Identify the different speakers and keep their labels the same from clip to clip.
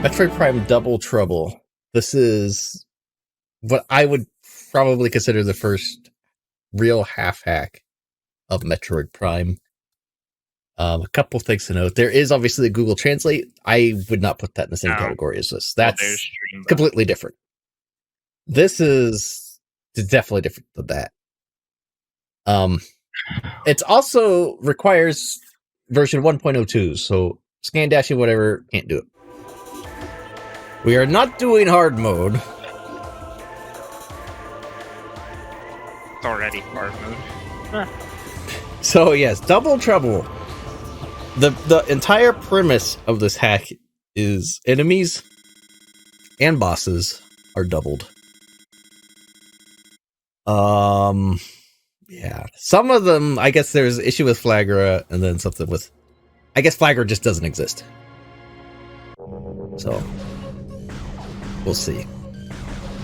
Speaker 1: Metroid Prime Double Trouble. This is what I would probably consider the first real half-hack of Metroid Prime. A couple things to note. There is obviously the Google Translate. I would not put that in the same category as this. That's completely different. This is definitely different than that. It also requires version 1.02, so scan dashing, whatever, can't do it. We are not doing hard mode.
Speaker 2: It's already hard mode. Huh.
Speaker 1: So yes, Double Trouble. The entire premise of this hack is enemies and bosses are doubled. Yeah. Some of them, I guess there's an issue with Flagra, and then something with... I guess Flagra just doesn't exist. So, we'll see.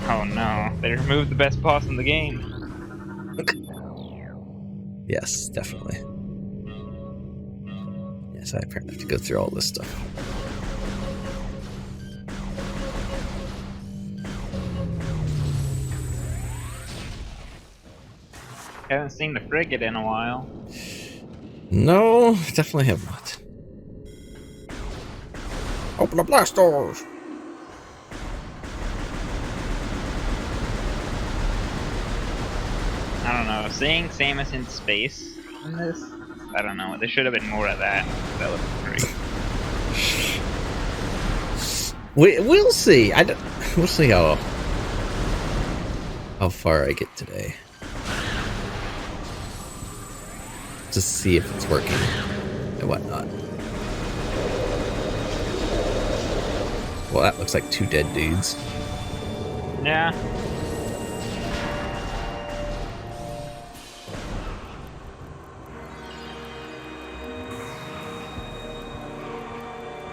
Speaker 2: Oh no, they removed the best boss in the game.
Speaker 1: Yes, definitely. Yes, I apparently have to go through all this stuff.
Speaker 2: Haven't seen the frigate in a while.
Speaker 1: No, definitely have not. Open the blast doors!
Speaker 2: I don't know, seeing Samus in space in this, I don't know, there should have been more of that. That would be great.
Speaker 1: We'll see. We'll see how far I get today. Just see if it's working and whatnot. Well, that looks like two dead dudes.
Speaker 2: Yeah.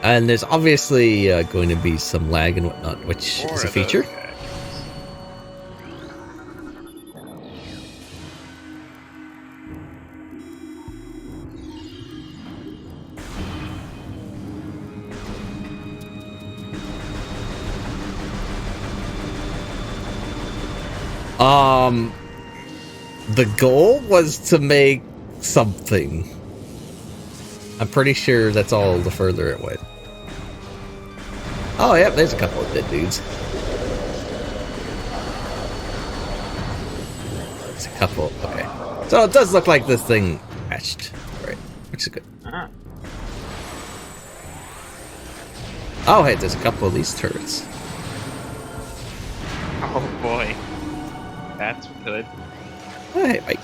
Speaker 1: And there's obviously going to be some lag and whatnot, which is a feature. The goal was to make something. I'm pretty sure that's all the further it went. Oh, yeah, there's a couple of dead dudes. There's a couple, okay. So it does look like this thing hatched, right? Which is good. Oh, hey, there's a couple of these turrets.
Speaker 2: Oh boy. That's good.
Speaker 1: Oh, hey, Mike.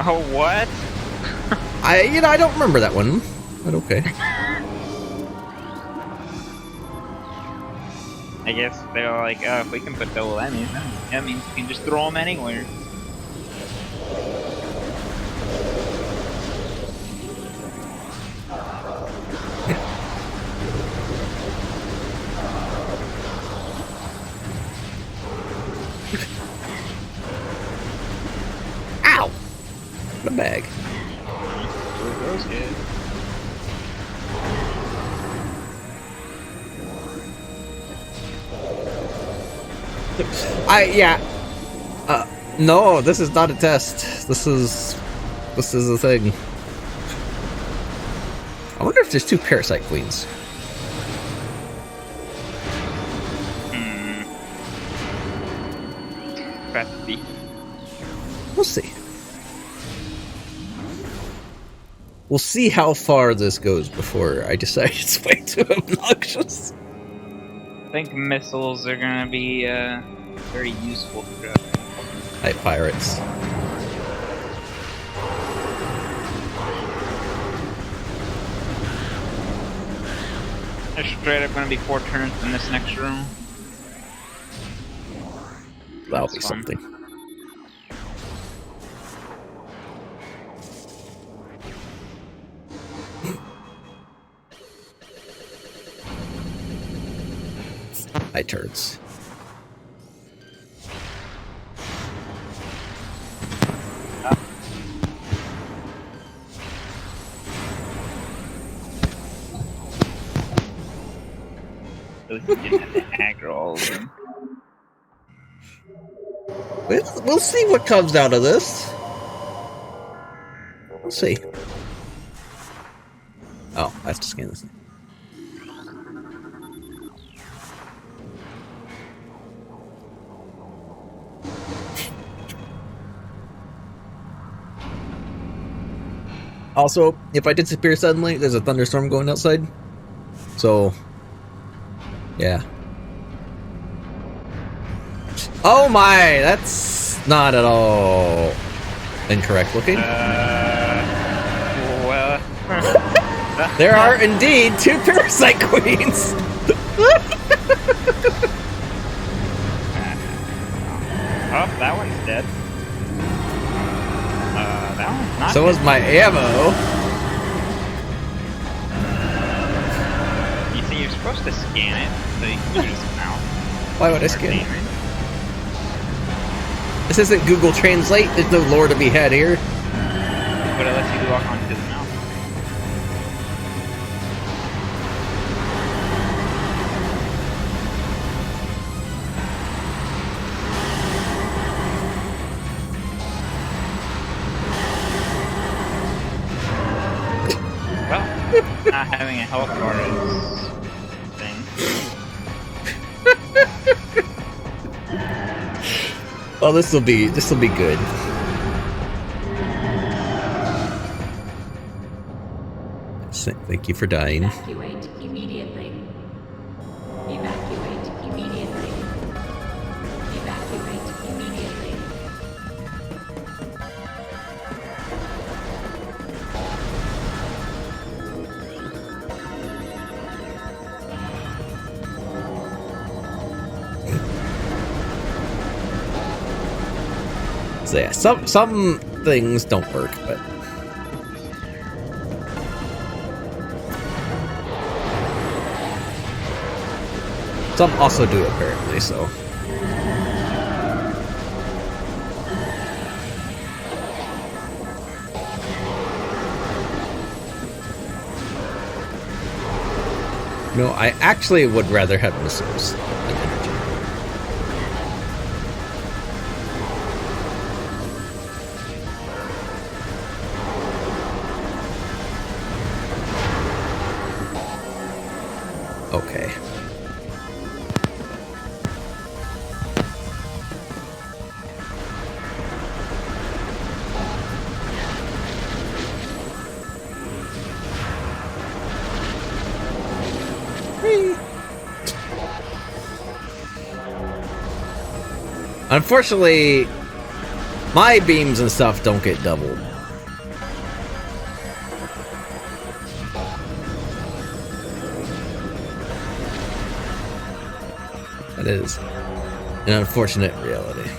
Speaker 2: Oh, what?
Speaker 1: I don't remember that one, but okay.
Speaker 2: I guess they were like, oh, if we can put double enemies, that means we can just throw them anywhere.
Speaker 1: Ow! The bag. No, this is not a test. This is a thing. I wonder if there's two parasite queens.
Speaker 2: Probably.
Speaker 1: We'll see. We'll see how far this goes before I decide it's way too obnoxious.
Speaker 2: I think missiles are gonna be very useful to
Speaker 1: Hi, pirates.
Speaker 2: There's straight up gonna be 4 turns in this next room.
Speaker 1: That'll be something. Hi, turds.
Speaker 2: So he didn't have to aggro all of them.
Speaker 1: We'll see what comes out of this. We'll see. Oh, I have to scan this thing. Also, if I disappear suddenly, there's a thunderstorm going outside. So, yeah. Oh my, that's not at all incorrect looking.
Speaker 2: Well...
Speaker 1: There are indeed 2 parasite queens!
Speaker 2: Oh, that one's dead. That one's not
Speaker 1: So
Speaker 2: dead.
Speaker 1: was my ammo.
Speaker 2: You see, you're supposed to scan it so you can use it now.
Speaker 1: Why would I scan it? This isn't Google Translate. There's no lore to be had here.
Speaker 2: But it lets you lock onto the mouth. Well, not having a health bar is a thing.
Speaker 1: Well, this will be good. Thank you for dying.
Speaker 3: Evacuate immediately. Evacuate immediately. Evacuate immediately.
Speaker 1: So yeah, some things don't work, but some also do apparently. So no, I actually would rather have missiles than energy. Okay. Whee! Unfortunately, my beams and stuff don't get doubled. That is an unfortunate reality.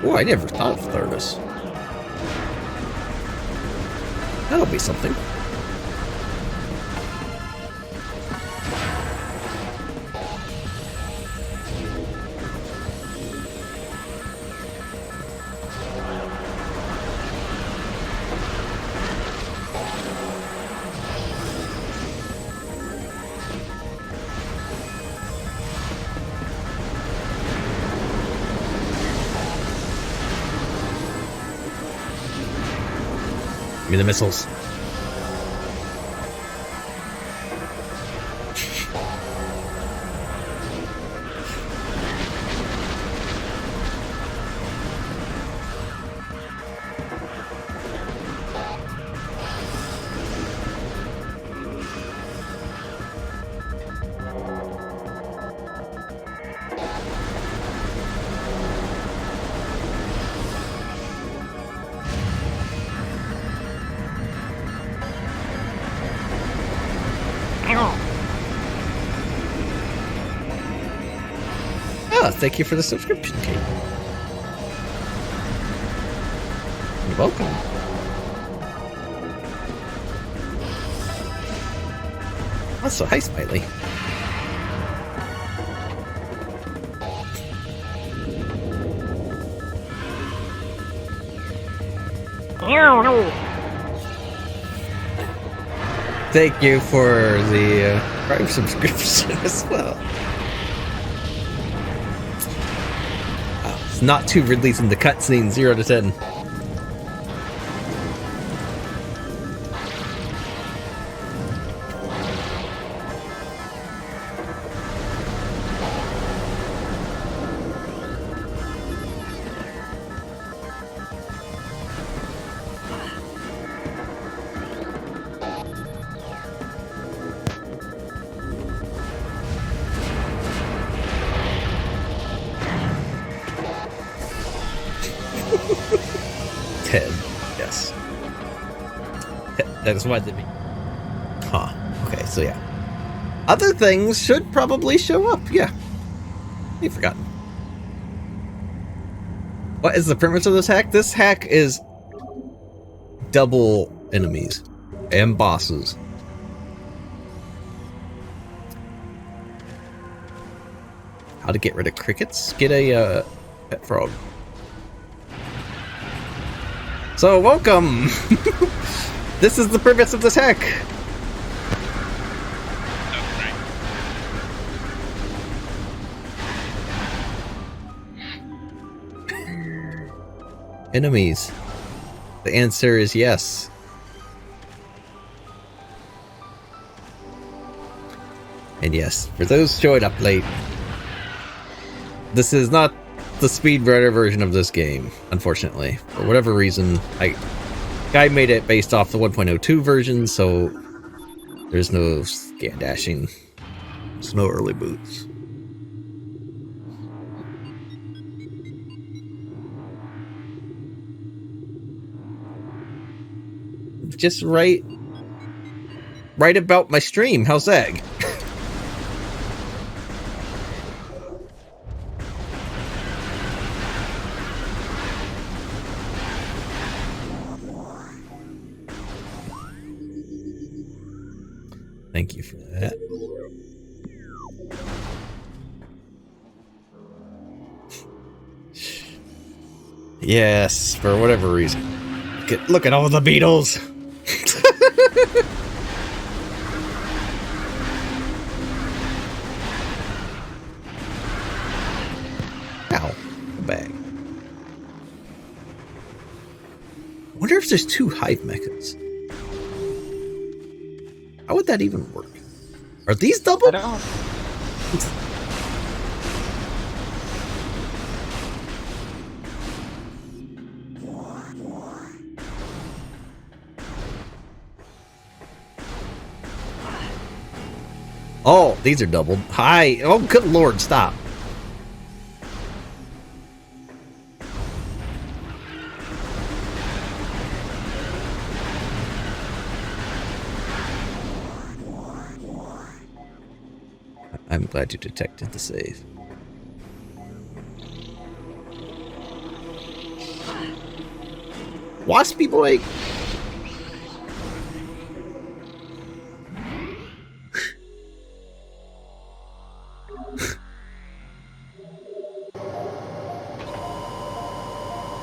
Speaker 1: Oh, I never thought of Thurdus. That'll be something. Give me the missiles. Ah, thank you for the subscription, Kate. You're welcome. Also, hi, Smiley. Thank you for the Prime subscription as well. It's not too releasing the cutscene 0 to 10. Yes. That's what they mean. Huh. Okay, so yeah. Other things should probably show up, yeah. I've forgotten. What is the premise of this hack? This hack is double enemies and bosses. How to get rid of crickets? Get a pet frog. So, welcome! This is the premise of this hack. Enemies. The answer is yes. And yes, for those showing up late, this is not the speedrunner version of this game, unfortunately. For whatever reason, Guy made it based off the 1.02 version, so there's no scan dashing. There's no early boots. Just right about my stream. How's that? Thank you for that. Yes, for whatever reason. Look at all the beetles. Ow, a bag. I wonder if there's two hive mechas. How would that even work? Are these double?
Speaker 2: I don't.
Speaker 1: Oh, these are doubled. Hi. Oh, good lord, stop. I'm glad you detected the save. Waspy boy!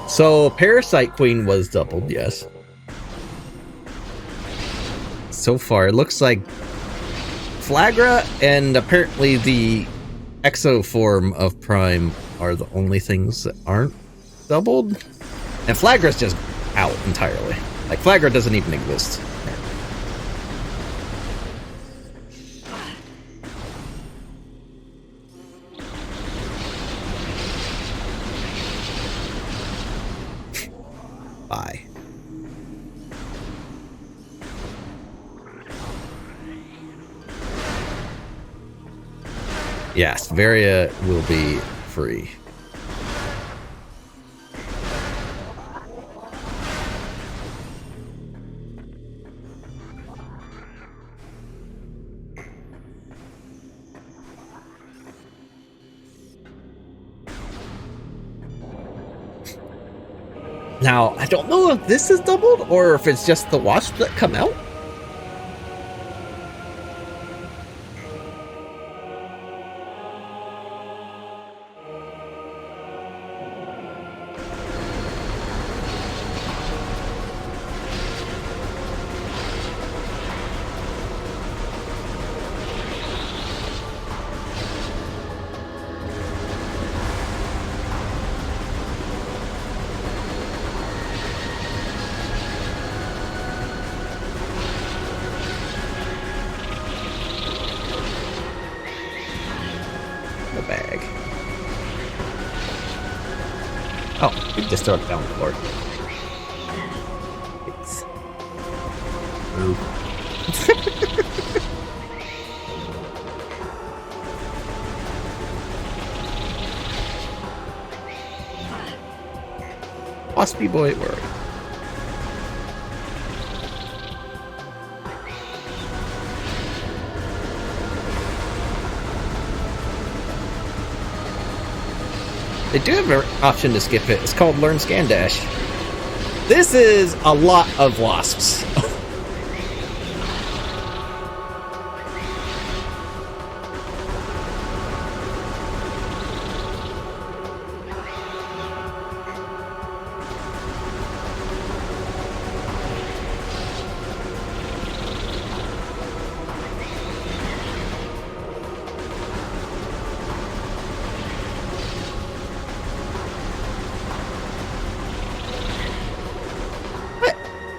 Speaker 1: So, Parasite Queen was doubled, yes. So far, it looks like Flagra and apparently the Exo form of Prime are the only things that aren't doubled. And Flagra's just out entirely. Like, Flagra doesn't even exist. Bye. Yes, Varia will be free. Now, I don't know if this is doubled or if it's just the wasps that come out. Just throw it down the floor. Thanks. Ooh. Waspy boy, where are you? They do have an option to skip it. It's called Learn Scan Dash. This is a lot of wasps.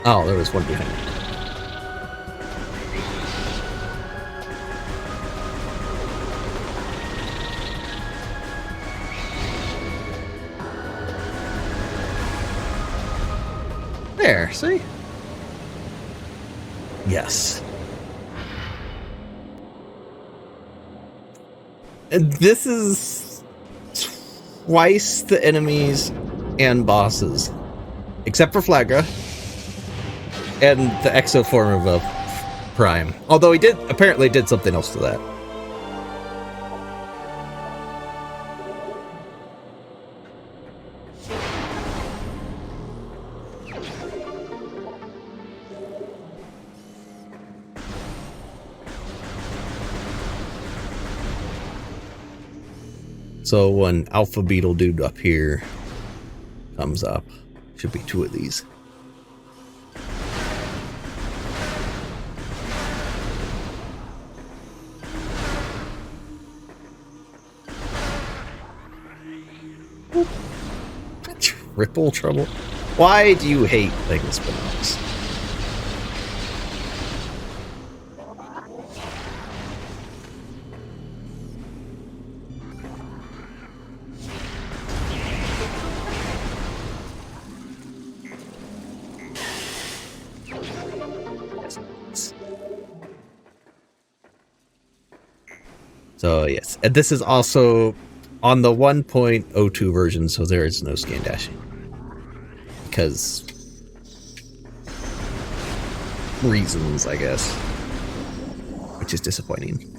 Speaker 1: Oh, there was one behind me. There, see? Yes. And this is twice the enemies and bosses. Except for Flagra. And the exo form of Prime. Although he apparently did something else to that. So when Alpha Beetle dude up here comes up, should be two of these. Triple trouble? Why do you hate Lego spin-offs? So yes, and this is also on the 1.02 version, so there is no scan dashing. Because reasons, I guess. Which is disappointing.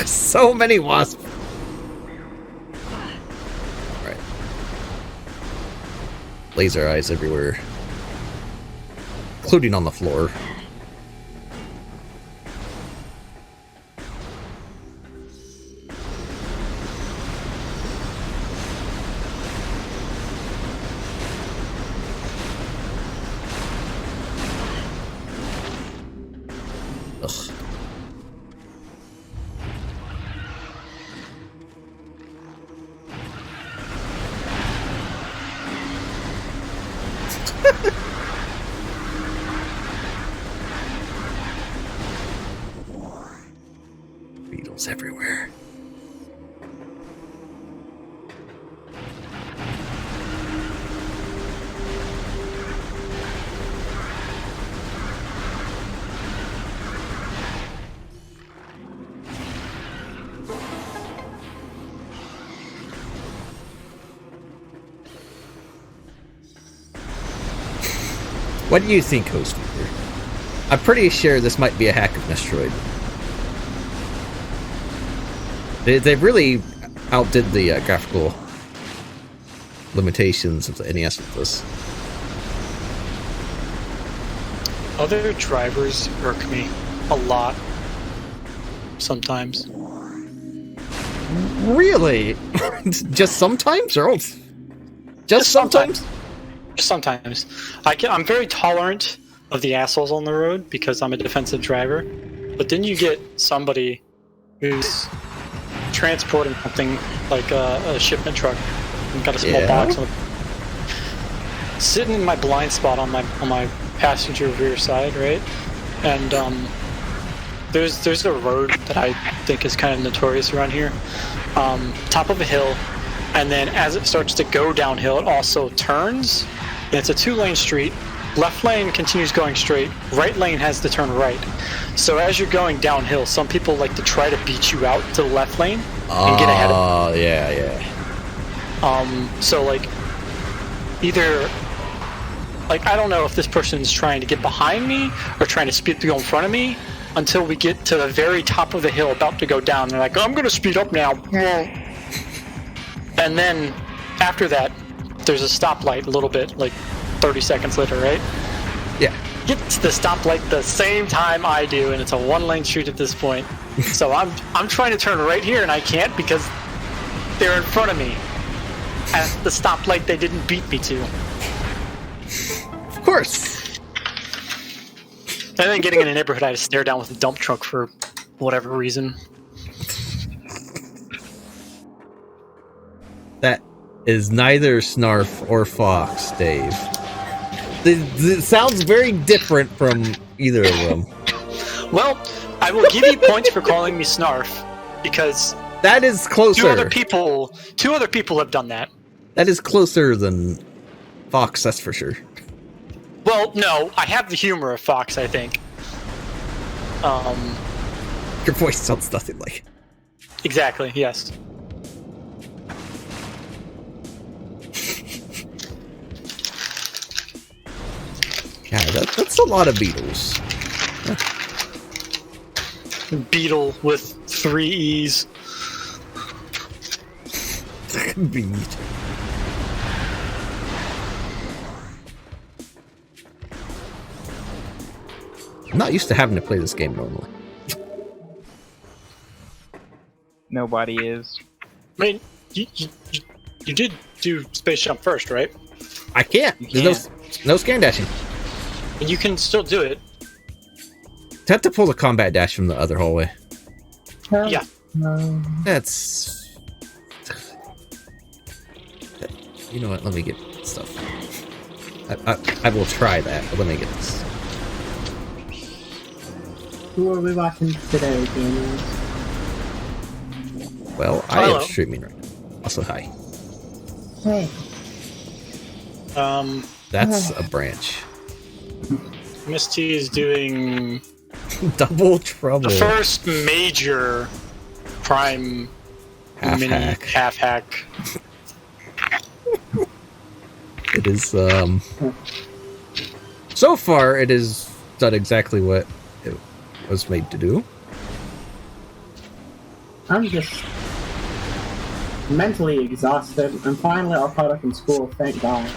Speaker 1: So many wasps. Alright. Laser eyes everywhere. Including on the floor. Ugh. Beetles everywhere. What do you think, Host Reader? I'm pretty sure this might be a hack of Metroid. They really outdid the graphical limitations of the NES with this.
Speaker 4: Other drivers irk me a lot. Sometimes.
Speaker 1: Really? Just sometimes, or just sometimes?
Speaker 4: Sometimes. I'm very tolerant of the assholes on the road because I'm a defensive driver. But then you get somebody who's transporting something like a shipment truck and got a small box on sitting in my blind spot on my passenger rear side, right? And there's a road that I think is kind of notorious around here. Top of a hill, and then as it starts to go downhill, it also turns. And it's a 2-lane street. Left lane continues going straight. Right lane has to turn right. So as you're going downhill, some people like to try to beat you out to the left lane and get ahead of
Speaker 1: Oh, yeah.
Speaker 4: so like either like I don't know if this person's trying to get behind me or trying to speed to go in front of me until we get to the very top of the hill about to go down. They're like, I'm gonna speed up now. And then after that there's a stoplight a little bit, like 30 seconds later, right?
Speaker 1: Yeah.
Speaker 4: Get to the stoplight the same time I do, and it's a 1-lane street at this point. So I'm trying to turn right here and I can't because they're in front of me at the stoplight they didn't beat me to.
Speaker 1: Of course.
Speaker 4: And then getting in a neighborhood, I had to stare down with a dump truck for whatever reason.
Speaker 1: That is neither Snarf or Fox, Dave. It sounds very different from either of them.
Speaker 4: Well, I will give you points for calling me Snarf because
Speaker 1: That is closer.
Speaker 4: two other people have done that.
Speaker 1: That is closer than Fox, that's for sure.
Speaker 4: Well, no, I have the humor of Fox, I think.
Speaker 1: Your voice sounds nothing like it.
Speaker 4: Exactly, yes.
Speaker 1: Yeah, that's a lot of Beatles.
Speaker 4: Beetle with 3 E's.
Speaker 1: Beat. I'm not used to having to play this game normally.
Speaker 2: Nobody is.
Speaker 4: I mean, you did do Space Jump first, right?
Speaker 1: I can't.
Speaker 2: You
Speaker 1: There's no scan dashing.
Speaker 4: And you can still do it.
Speaker 1: I have to pull the combat dash from the other hallway.
Speaker 4: Yeah.
Speaker 1: That's... You know what? Let me get stuff. I will try that, but let me get this.
Speaker 5: Who are we watching today, Daniel?
Speaker 1: Well, I
Speaker 4: Hello.
Speaker 1: am streaming right now. Also, hi.
Speaker 5: Hey.
Speaker 1: That's a branch.
Speaker 4: Miss T is doing
Speaker 1: Double trouble.
Speaker 4: the first major Prime mini
Speaker 1: Halfhack.
Speaker 4: half-hack.
Speaker 1: It is, so far, it has done exactly what it was made to do.
Speaker 5: I'm just mentally exhausted. I'm finally all caught up in school, thank God.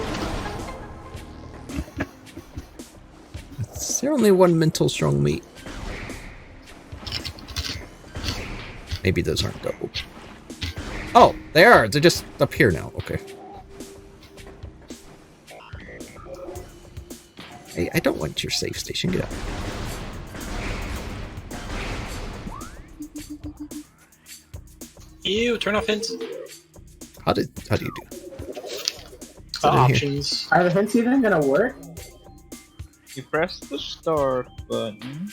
Speaker 1: Is there only one mental strong meat? Maybe those aren't double. Oh, they are. They're just up here now. Okay. Hey, I don't want your safe station. Get out.
Speaker 4: Ew, turn off hints.
Speaker 1: How do you do? Is it in here?
Speaker 4: Options.
Speaker 5: Are the hints even gonna work?
Speaker 2: You press the start button.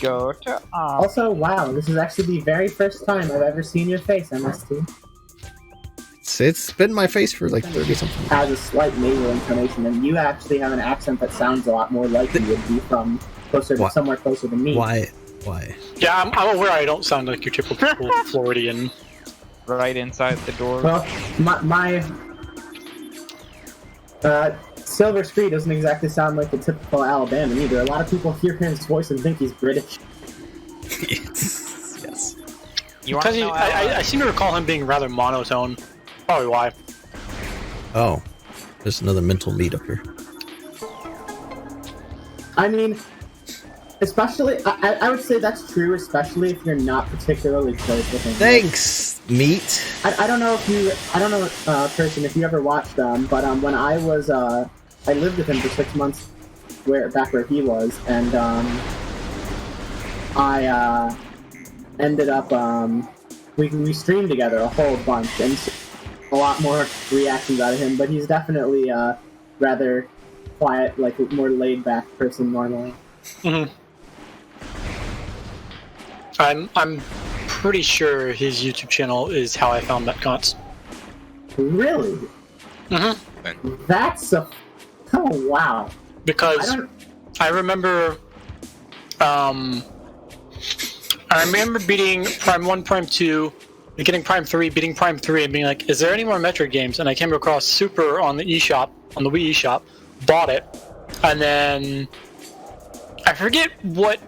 Speaker 2: Go to off.
Speaker 5: Also, wow, this is actually the very first time I've ever seen your face, MST.
Speaker 1: It's been my face for like 30 something.
Speaker 5: Has a slight nasal intonation, and you actually have an accent that sounds a lot more like you would be from closer to
Speaker 1: What?
Speaker 5: somewhere closer to me.
Speaker 1: Why? Why?
Speaker 4: Yeah, I'm aware I don't sound like your typical Floridian.
Speaker 2: Right inside the door.
Speaker 5: Well, my Silver Street doesn't exactly sound like the typical Alabama either. A lot of people hear his voice and think he's British.
Speaker 1: Yes.
Speaker 2: You want
Speaker 4: Because
Speaker 2: to know
Speaker 4: I seem to recall him being rather monotone. Probably why.
Speaker 1: Oh, there's another mental meat up here.
Speaker 5: I mean, especially, I would say that's true, especially if you're not particularly close with him.
Speaker 1: Thanks, meat.
Speaker 5: I don't know if you, person, if you ever watched but when I was, I lived with him for 6 months, back where he was, and I ended up, we streamed together a whole bunch, and a lot more reactions out of him, but he's definitely rather quiet, like more laid back person normally.
Speaker 4: Mm-hmm. I'm pretty sure his YouTube channel is How I Found Metcons.
Speaker 5: Really?
Speaker 4: Mm-hmm.
Speaker 5: That's a... Oh, wow.
Speaker 4: Because I remember beating Prime 1, Prime 2, getting Prime 3, beating Prime 3, and being like, is there any more Metroid games? And I came across Super on the eShop, on the Wii eShop, bought it, and then I forget what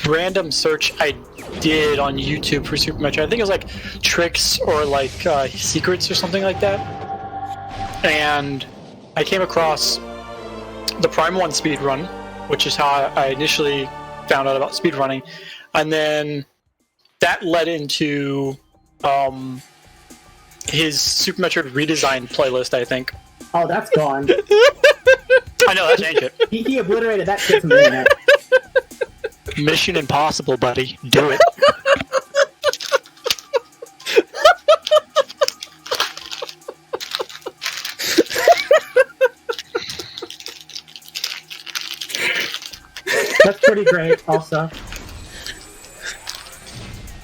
Speaker 4: random search I did on YouTube for Super Metroid. I think it was like tricks or like secrets or something like that. And I came across the Prime 1 speedrun, which is how I initially found out about speedrunning. And then that led into his Super Metroid redesign playlist, I think.
Speaker 5: Oh, that's gone.
Speaker 4: I know, that's ancient.
Speaker 5: He obliterated that shit from the internet.
Speaker 4: Mission Impossible, buddy. Do it.
Speaker 5: That's pretty great, also.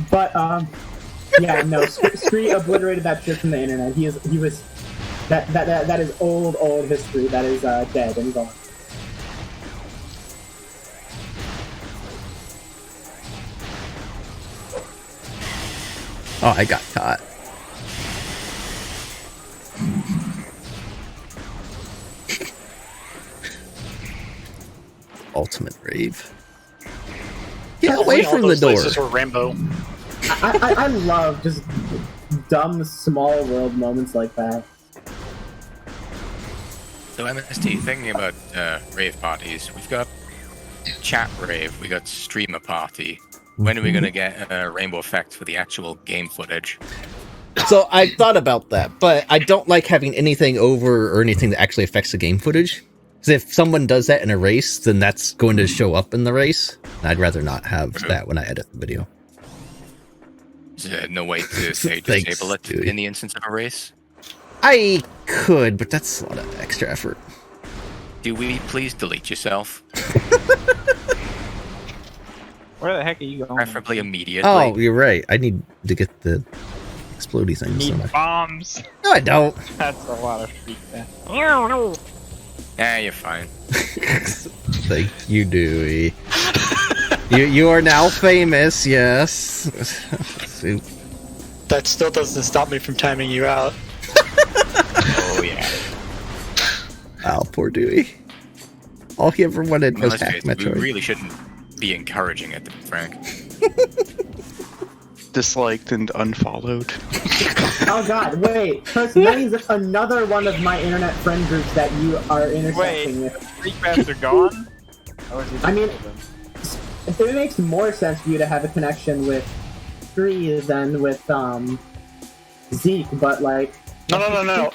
Speaker 5: But yeah, no, Scree obliterated that shit from the internet. He was that is old history. That is dead and gone.
Speaker 1: Oh, I got caught. Ultimate rave. Get away
Speaker 4: All
Speaker 1: from the
Speaker 4: those
Speaker 1: door.
Speaker 4: places were rainbow.
Speaker 5: I love just dumb small world moments like that.
Speaker 6: So MST, thinking about rave parties, we've got chat rave, we got streamer party. When are we gonna get rainbow effects for the actual game footage?
Speaker 1: So I thought about that, but I don't like having anything over or anything that actually affects the game footage. Because if someone does that in a race, then that's going to show up in the race. I'd rather not have that when I edit the video.
Speaker 6: Is there no way to say
Speaker 1: Thanks,
Speaker 6: disable it
Speaker 1: dude.
Speaker 6: in the instance of a race?
Speaker 1: I could, but that's a lot of extra effort.
Speaker 6: Do we please delete yourself?
Speaker 2: Where the heck are you going?
Speaker 6: Preferably immediately.
Speaker 1: Oh, you're right. I need to get the explodey thing
Speaker 2: Need
Speaker 1: somewhere.
Speaker 2: bombs.
Speaker 1: No, I don't.
Speaker 2: That's a lot of freak there.
Speaker 6: Yeah, you're fine.
Speaker 1: Thank you, Dewey. you are now famous, yes. Soup.
Speaker 4: That still doesn't stop me from timing you out.
Speaker 6: Oh yeah.
Speaker 1: Wow, poor Dewey. All he ever wanted was
Speaker 6: Let's
Speaker 1: hack
Speaker 6: face it, we
Speaker 1: Metroid.
Speaker 6: really shouldn't be encouraging it, to be frank.
Speaker 7: Disliked and unfollowed.
Speaker 5: Oh god, wait. Person, that is another one of my internet friend groups that you are intersecting with.
Speaker 2: Freak Bats are gone? Or is it
Speaker 5: I mean-
Speaker 2: just-
Speaker 5: It makes more sense for you to have a connection with Scree than with Zeke, but like...
Speaker 4: No.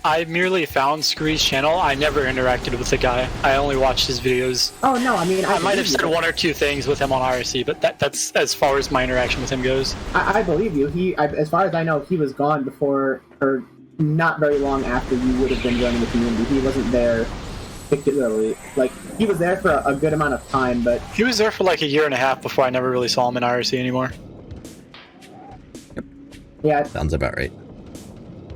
Speaker 4: I merely found Scree's channel. I never interacted with the guy. I only watched his videos.
Speaker 5: Oh no, I mean...
Speaker 4: I might have
Speaker 5: believe
Speaker 4: said
Speaker 5: you.
Speaker 4: one or two things with him on IRC, but that's as far as my interaction with him goes.
Speaker 5: I believe you. As far as I know, he was gone before, or not very long after you would have been joining the community. He wasn't there particularly. Like, he was there for a good amount of time, but...
Speaker 4: He was there for like a year and a half before I never really saw him in IRC anymore.
Speaker 5: Yeah,
Speaker 1: Sounds about right.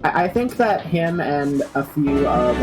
Speaker 5: I think that him and a few of